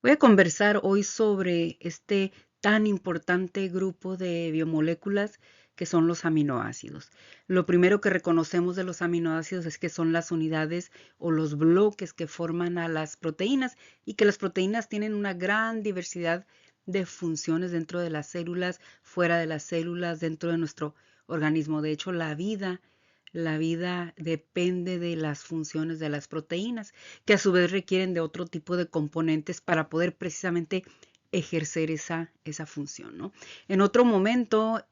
Voy a conversar hoy sobre este tan importante grupo de biomoléculas que son los aminoácidos. Lo primero que reconocemos de los aminoácidos es que son las unidades o los bloques que forman a las proteínas y que las proteínas tienen una gran diversidad de funciones dentro de las células, fuera de las células, dentro de nuestro organismo. De hecho, la vida depende de las funciones de las proteínas, que a su vez requieren de otro tipo de componentes para poder precisamente ejercer esa función, ¿no? En otro momento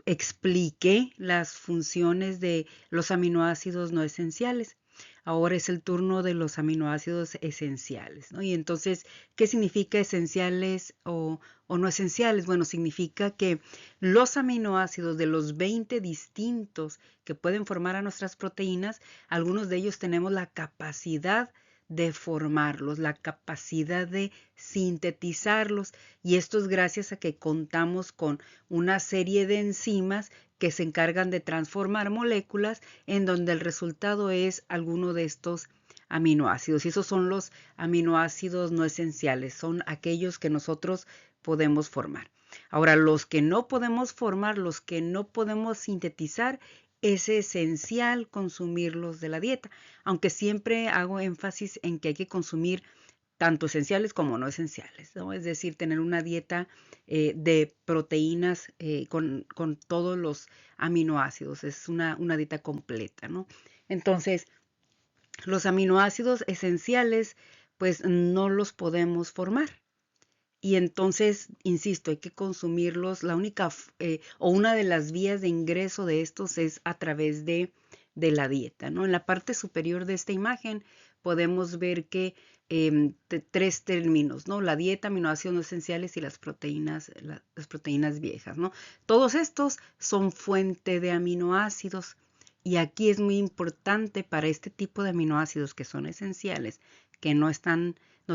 expliqué las funciones de los aminoácidos no esenciales. Ahora es el turno de los aminoácidos esenciales, ¿no? Y entonces, ¿qué significa esenciales o no esenciales? Bueno, significa que los aminoácidos de los 20 distintos que pueden formar a nuestras proteínas, algunos de ellos tenemos la capacidad de formarlos, la capacidad de sintetizarlos, y esto es gracias a que contamos con una serie de enzimas que se encargan de transformar moléculas en donde el resultado es alguno de estos aminoácidos. Y esos son los aminoácidos no esenciales, son aquellos que nosotros podemos formar. Ahora, los que no podemos formar, los que no podemos sintetizar, es esencial consumirlos de la dieta, aunque siempre hago énfasis en que hay que consumir tanto esenciales como no esenciales, ¿no? Es decir, tener una dieta de proteínas con todos los aminoácidos, es una dieta completa, ¿no? Entonces, los aminoácidos esenciales, pues no los podemos formar. Y entonces, insisto, hay que consumirlos. La única o una de las vías de ingreso de estos es a través de la dieta, ¿no? En la parte superior de esta imagen podemos ver que tres términos, ¿no? La dieta, aminoácidos no esenciales y las proteínas viejas, ¿no? Todos estos son fuente de aminoácidos. Y aquí es muy importante para este tipo de aminoácidos que son esenciales, que no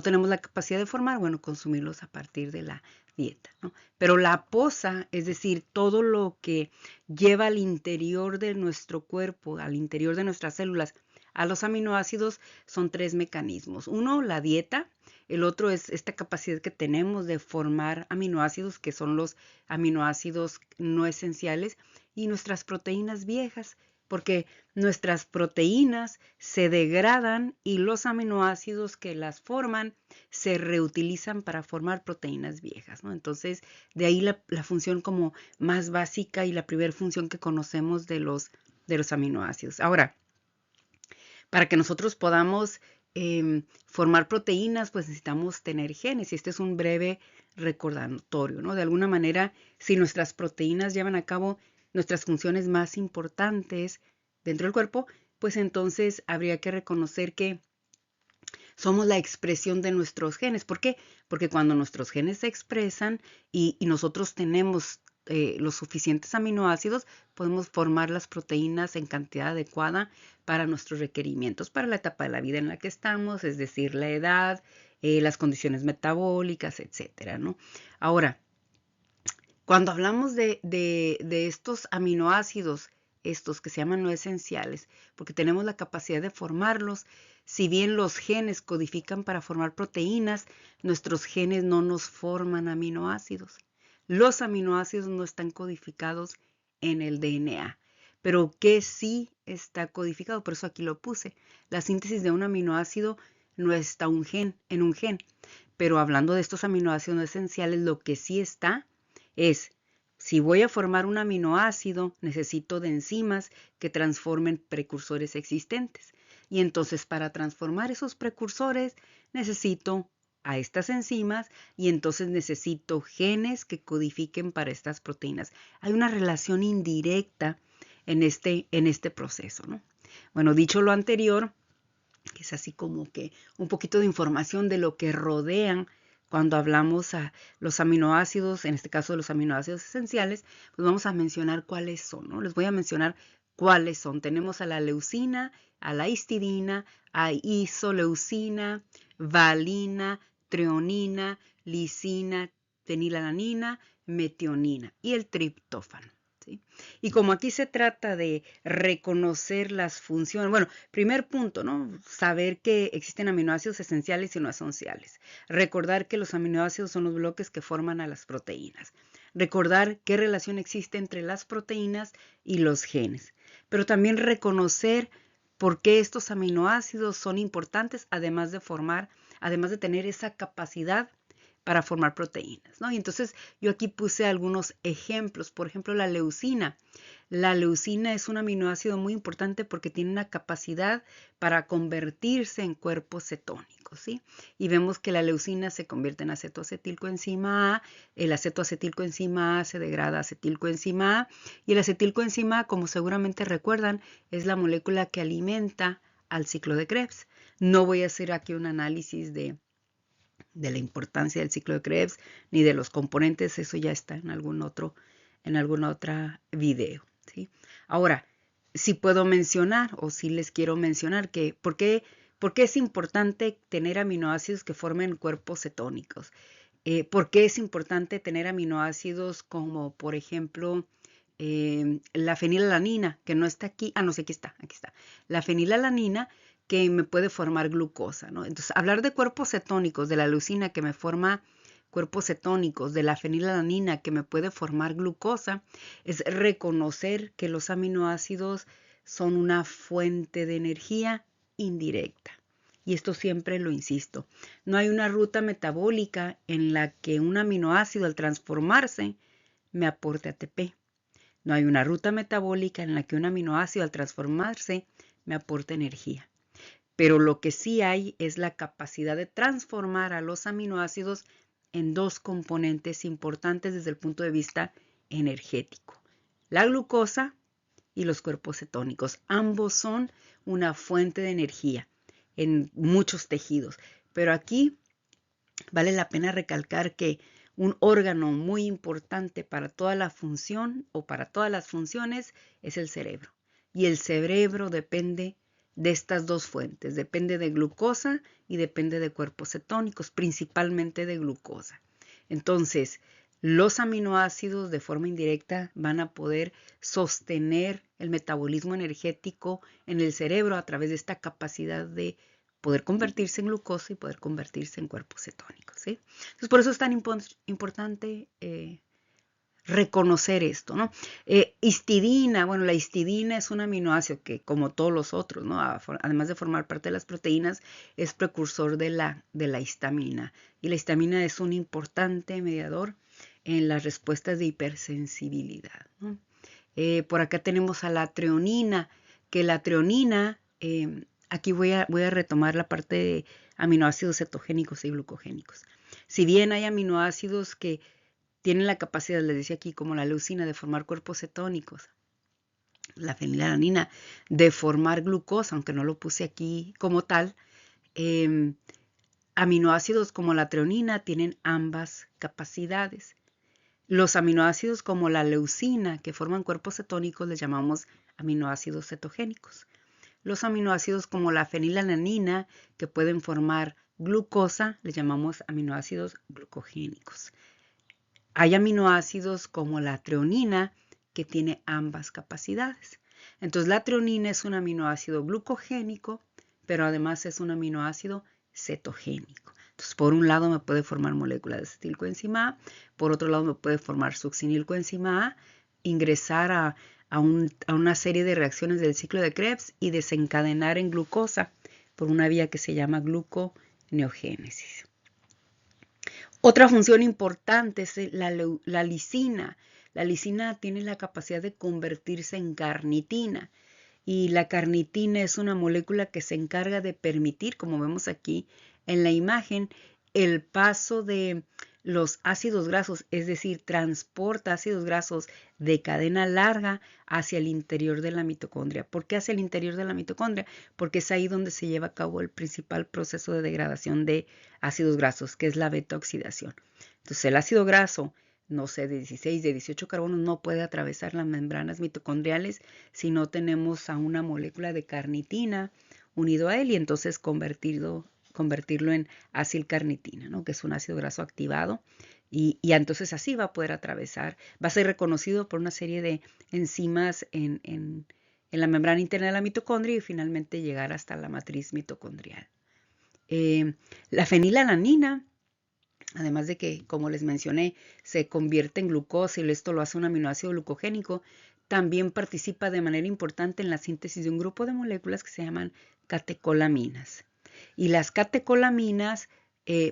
tenemos la capacidad de formar, bueno, consumirlos a partir de la dieta, ¿no? Pero la posa, es decir, todo lo que lleva al interior de nuestro cuerpo, al interior de nuestras células, a los aminoácidos, son tres mecanismos. Uno, la dieta. El otro es esta capacidad que tenemos de formar aminoácidos, que son los aminoácidos no esenciales, y nuestras proteínas viejas, porque nuestras proteínas se degradan y los aminoácidos que las forman se reutilizan para formar proteínas viejas, ¿no? Entonces, de ahí la función como más básica y la primera función que conocemos de los aminoácidos. Ahora, para que nosotros podamos formar proteínas, pues necesitamos tener genes. Y este es un breve recordatorio, ¿no? De alguna manera, si nuestras proteínas llevan a cabo nuestras funciones más importantes dentro del cuerpo, pues entonces habría que reconocer que somos la expresión de nuestros genes. ¿Por qué? Porque cuando nuestros genes se expresan y nosotros tenemos los suficientes aminoácidos, podemos formar las proteínas en cantidad adecuada para nuestros requerimientos, para la etapa de la vida en la que estamos, es decir, la edad, las condiciones metabólicas, etcétera, ¿no? Ahora, cuando hablamos de estos aminoácidos, estos que se llaman no esenciales, porque tenemos la capacidad de formarlos, si bien los genes codifican para formar proteínas, nuestros genes no nos forman aminoácidos. Los aminoácidos no están codificados en el DNA, pero que sí está codificado, por eso aquí lo puse. La síntesis de un aminoácido no está en un gen, pero hablando de estos aminoácidos no esenciales, lo que sí está es, si voy a formar un aminoácido, necesito de enzimas que transformen precursores existentes. Y entonces para transformar esos precursores necesito a estas enzimas y entonces necesito genes que codifiquen para estas proteínas. Hay una relación indirecta en este proceso, ¿no? Bueno, dicho lo anterior, que es así como que un poquito de información de lo que rodean cuando hablamos a los aminoácidos, en este caso de los aminoácidos esenciales, pues vamos a mencionar cuáles son, ¿no? Les voy a mencionar cuáles son. Tenemos a la leucina, a la histidina, a isoleucina, valina, treonina, lisina, fenilalanina, metionina y el triptófano. ¿sí? Y como aquí se trata de reconocer las funciones, bueno, primer punto, ¿no? Saber que existen aminoácidos esenciales y no esenciales. Recordar que los aminoácidos son los bloques que forman a las proteínas. Recordar qué relación existe entre las proteínas y los genes. Pero también reconocer por qué estos aminoácidos son importantes, además de tener esa capacidad para formar proteínas, ¿no? Y entonces yo aquí puse algunos ejemplos. Por ejemplo, la leucina. La leucina es un aminoácido muy importante porque tiene una capacidad para convertirse en cuerpos cetónicos, ¿sí? Y vemos que la leucina se convierte en acetoacetilcoenzima A, el acetoacetilcoenzima A se degrada a acetilcoenzima A, y el acetilcoenzima A, como seguramente recuerdan, es la molécula que alimenta al ciclo de Krebs. No voy a hacer aquí un análisis de la importancia del ciclo de Krebs ni de los componentes, eso ya está en algún otro video, ¿sí? Ahora, sí puedo mencionar o sí les quiero mencionar que ¿por qué es importante tener aminoácidos que formen cuerpos cetónicos? ¿Por qué es importante tener aminoácidos como, por ejemplo, la fenilalanina, que no está aquí? Ah, no sé, aquí está. La fenilalanina que me puede formar glucosa, ¿no? Entonces, hablar de cuerpos cetónicos, de la leucina que me forma cuerpos cetónicos, de la fenilalanina que me puede formar glucosa, es reconocer que los aminoácidos son una fuente de energía indirecta. Y esto siempre lo insisto. No hay una ruta metabólica en la que un aminoácido al transformarse me aporte ATP. No hay una ruta metabólica en la que un aminoácido al transformarse me aporte energía. Pero lo que sí hay es la capacidad de transformar a los aminoácidos en dos componentes importantes desde el punto de vista energético. La glucosa y los cuerpos cetónicos. Ambos son una fuente de energía en muchos tejidos. Pero aquí vale la pena recalcar que un órgano muy importante para toda la función o para todas las funciones es el cerebro. Y el cerebro depende de estas dos fuentes, depende de glucosa y depende de cuerpos cetónicos, principalmente de glucosa. Entonces, los aminoácidos de forma indirecta van a poder sostener el metabolismo energético en el cerebro a través de esta capacidad de poder convertirse en glucosa y poder convertirse en cuerpos cetónicos, ¿sí? Entonces, por eso es tan importante reconocer esto, ¿no? Histidina, bueno, la histidina es un aminoácido que, como todos los otros, ¿no? Además de formar parte de las proteínas, es precursor de la histamina. Y la histamina es un importante mediador en las respuestas de hipersensibilidad, ¿no? Por acá tenemos a la treonina, que la treonina, aquí voy a retomar la parte de aminoácidos cetogénicos y glucogénicos. Si bien hay aminoácidos que tienen la capacidad, les decía aquí, como la leucina, de formar cuerpos cetónicos, la fenilalanina de formar glucosa, aunque no lo puse aquí como tal, aminoácidos como la treonina tienen ambas capacidades. Los aminoácidos como la leucina, que forman cuerpos cetónicos, les llamamos aminoácidos cetogénicos. Los aminoácidos como la fenilalanina, que pueden formar glucosa, les llamamos aminoácidos glucogénicos. Hay aminoácidos como la treonina, que tiene ambas capacidades. Entonces, la treonina es un aminoácido glucogénico, pero además es un aminoácido cetogénico. Entonces, por un lado me puede formar molécula de acetilcoenzima A, por otro lado me puede formar succinilcoenzima A, ingresar a una serie de reacciones del ciclo de Krebs y desencadenar en glucosa por una vía que se llama gluconeogénesis. Otra función importante es la lisina. La lisina tiene la capacidad de convertirse en carnitina. Y la carnitina es una molécula que se encarga de permitir, como vemos aquí en la imagen, el paso de los ácidos grasos, es decir, transporta ácidos grasos de cadena larga hacia el interior de la mitocondria. ¿Por qué hacia el interior de la mitocondria? Porque es ahí donde se lleva a cabo el principal proceso de degradación de ácidos grasos, que es la beta-oxidación. Entonces, el ácido graso, no sé, de 16, de 18 carbonos, no puede atravesar las membranas mitocondriales si no tenemos a una molécula de carnitina unido a él y entonces convertirlo en acilcarnitina, ¿no? Que es un ácido graso activado Y entonces así va a poder atravesar, va a ser reconocido por una serie de enzimas en la membrana interna de la mitocondria y finalmente llegar hasta la matriz mitocondrial. La fenilalanina, además de que, como les mencioné, se convierte en glucosa y esto lo hace un aminoácido glucogénico, también participa de manera importante en la síntesis de un grupo de moléculas que se llaman catecolaminas. Y las catecolaminas,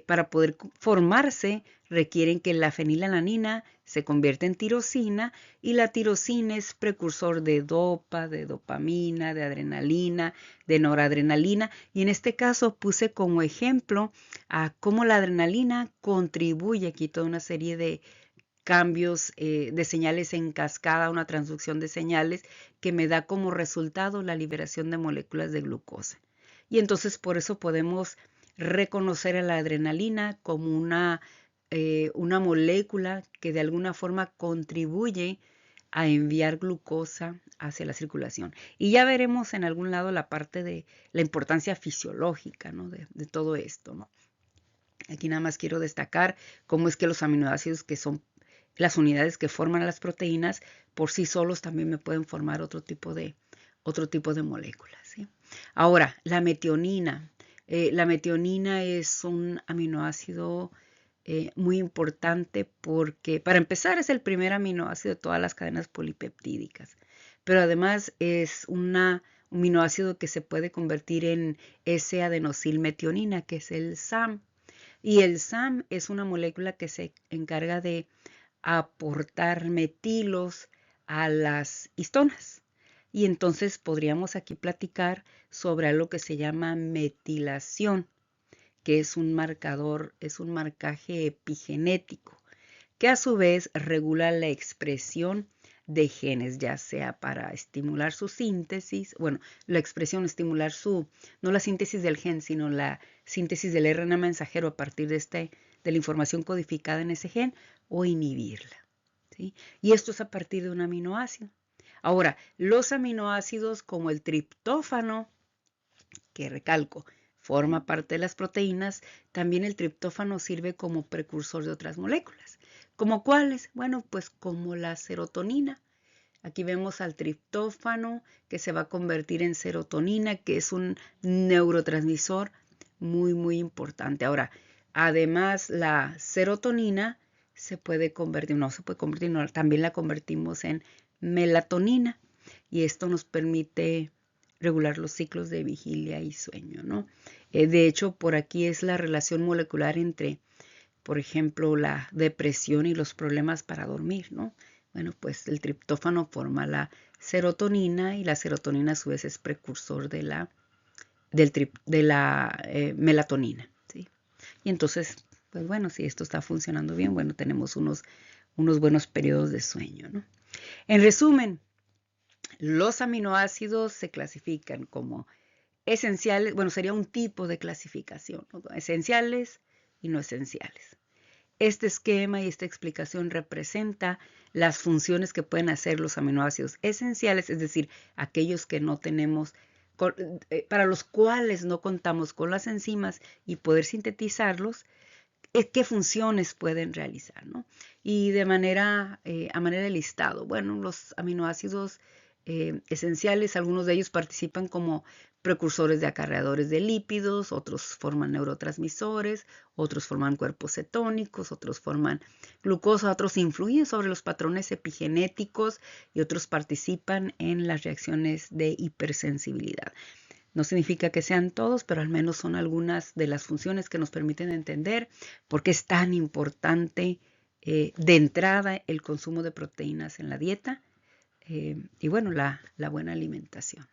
para poder formarse, requieren que la fenilalanina se convierta en tirosina y la tirosina es precursor de dopa, de dopamina, de adrenalina, de noradrenalina. Y en este caso puse como ejemplo a cómo la adrenalina contribuye aquí toda una serie de cambios de señales en cascada, una transducción de señales que me da como resultado la liberación de moléculas de glucosa. Y entonces por eso podemos reconocer a la adrenalina como una molécula que de alguna forma contribuye a enviar glucosa hacia la circulación. Y ya veremos en algún lado la parte de la importancia fisiológica, ¿no? de todo esto, ¿no? Aquí nada más quiero destacar cómo es que los aminoácidos, que son las unidades que forman las proteínas, por sí solos también me pueden formar otro tipo de moléculas, ¿sí? Ahora, la metionina. La metionina es un aminoácido muy importante porque, para empezar, es el primer aminoácido de todas las cadenas polipeptídicas, pero además es un aminoácido que se puede convertir en S-adenosilmetionina, que es el SAM. Y el SAM es una molécula que se encarga de aportar metilos a las histonas. Y entonces podríamos aquí platicar sobre algo que se llama metilación, que es un marcador, es un marcaje epigenético, que a su vez regula la expresión de genes, ya sea para estimular su síntesis, bueno, la expresión estimular no la síntesis del gen, sino la síntesis del RNA mensajero a partir de la información codificada en ese gen, o inhibirla, ¿sí? Y esto es a partir de un aminoácido. Ahora, los aminoácidos como el triptófano, que recalco, forma parte de las proteínas, también el triptófano sirve como precursor de otras moléculas. ¿Como cuáles? Bueno, pues como la serotonina. Aquí vemos al triptófano que se va a convertir en serotonina, que es un neurotransmisor muy, muy importante. Ahora, además la serotonina se puede convertir, también la convertimos en melatonina y esto nos permite regular los ciclos de vigilia y sueño, ¿no? De hecho, por aquí es la relación molecular entre, por ejemplo, la depresión y los problemas para dormir, ¿no? Bueno, pues el triptófano forma la serotonina y la serotonina a su vez es precursor de la melatonina, ¿sí? Y entonces, pues bueno, si esto está funcionando bien, bueno, tenemos unos buenos periodos de sueño, ¿no? En resumen, los aminoácidos se clasifican como esenciales, bueno, sería un tipo de clasificación, ¿no? Esenciales y no esenciales. Este esquema y esta explicación representa las funciones que pueden hacer los aminoácidos esenciales, es decir, aquellos que no tenemos, para los cuales no contamos con las enzimas y poder sintetizarlos, qué funciones pueden realizar, ¿no? Y a manera de listado, bueno, los aminoácidos esenciales, algunos de ellos participan como precursores de acarreadores de lípidos, otros forman neurotransmisores, otros forman cuerpos cetónicos, otros forman glucosa, otros influyen sobre los patrones epigenéticos y otros participan en las reacciones de hipersensibilidad. No significa que sean todos, pero al menos son algunas de las funciones que nos permiten entender por qué es tan importante de entrada el consumo de proteínas en la dieta y bueno, la buena alimentación.